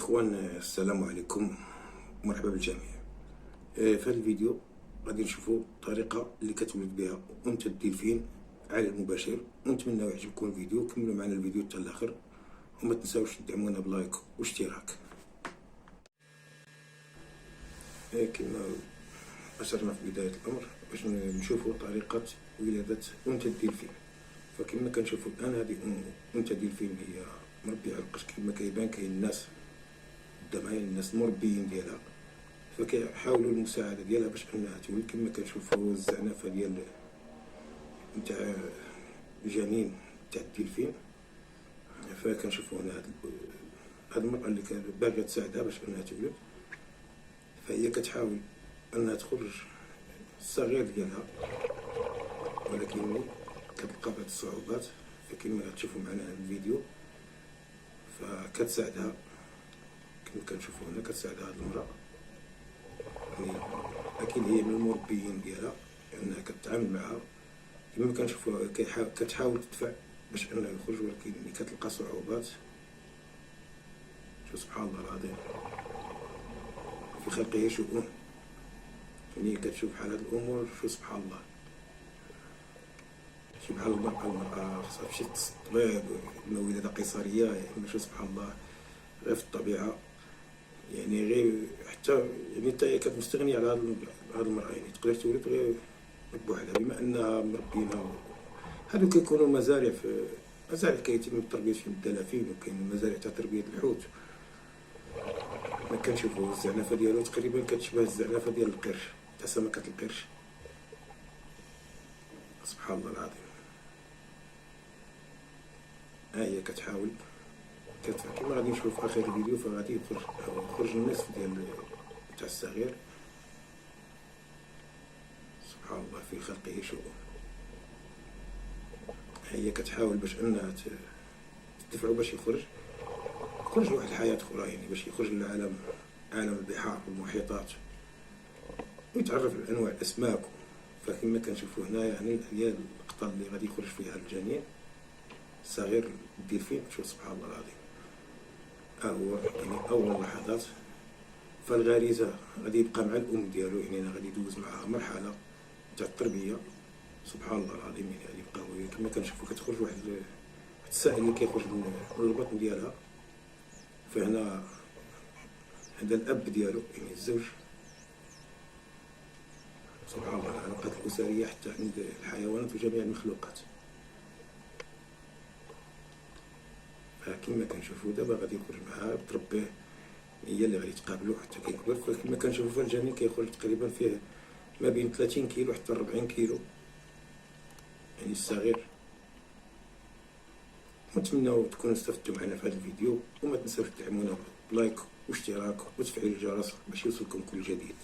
اخوان، السلام عليكم، مرحبا بالجميع. في هذا الفيديو غادي نشوفوا الطريقه اللي كتولد بها انثى الديلفين على المباشر، ونتمنى يعجبكم الفيديو. كملوا معنا الفيديو حتى الاخر وما تنساوش تدعمونا بلايك واشتراك. كما اشرنا في بدايه الامر باش نشوفوا طريقه ولاده انثى الديلفين. فكما كنشوفوا الان هذه انثى ديلفين هي مربيه على القش. كما كيبان كاين الناس قدامها، الناس المربيين ديالها، فكيحاولوا المساعده ديالها باش انها تولد. كما كنشوفوا الزعنفه ديال نتاع الجنين تاع الديلفين، فكنشوفوا هنا هاد المرأة اللي باغيه تساعدها باش انها تولد، فهي كتحاول انها تخرج الصغير ديالها، ولكن كتلقى بعض الصعوبات. فكما غتشوفوا معنا الفيديو فكتساعدها. كما كنشوفوا هنا كتساعدها هاد المرأة، يعني اكيد هي من المربيين ديالها انها كتعامل معها. كما كنشوفوا كتحاول تدفع باش انه يخرج، ولكن ملي كتلقى صعوبات. شوف سبحان الله العظيم، في خلقه شؤون. يعني كتشوف بحال هاد الامور، شوف سبحان الله، شي بحال المرأة خصها تمشي للطبيب، اما ولادة قيصرية، يعني شوف سبحان الله غير في الطبيعة. يعني غير حتى يعني حتى هي كتمستغنية على هاد المرأة، يعني تقدر تولد غير بوحدها بما انها مربينها. هادو كيكونوا مزارع، في مزارع كيتم التربية فيهم الدلافين، وكاين مزارع تاع تربية الحوت. ما كنشوفوا الزعنفة ديالو تقريبا كتشبه الزعنفة ديال القرش، تاع سمكة القرش. سبحان الله العظيم. ها هي كتحاول كما غادي نشوف في اخر الفيديو، فغادي يخرج النصف ديال تاع الصغير. سبحان الله في خلقه شؤون. هي كتحاول باش انها تدفعو باش يخرج لواحد الحياة اخرى، يعني باش يخرج للعالم، عالم البحار والمحيطات، ويتعرف على انواع الاسماك. فكما كنشوفوا هنا يعني هي اللقطة اللي غادي يخرج فيها الجنين الصغير الديلفين. شوف سبحان الله العظيم، هو يعني اول لحظات. فالغريزة غادي يبقى مع الام ديالو، يعني انا غادي يدوز معها مرحلة تاع التربية. سبحان الله العظيم. يعني غادي يبقى هو كما كنشوفوا كتخرج واحد السائل اللي كيخرج من البطن ديالها. فهنا هذا الاب ديالو، يعني الزوج. سبحان الله، العلاقات الاسريه حتى عند الحيوانات وجميع المخلوقات. فكما كنشوفوا دابا غادي يخرج معها تربيه، هي اللي غادي تقابلو حتى كيكبر. فكما كنشوفوا الجنين كيخرج تقريبا فيه ما بين 30 كيلو حتى 40 كيلو، يعني الصغير. نتمنوا تكونوا استفدتوا معنا في هذا الفيديو، وما تنساوش تدعمونا بلايك واشتراك وتفعيل الجرس باش يوصلكم كل جديد.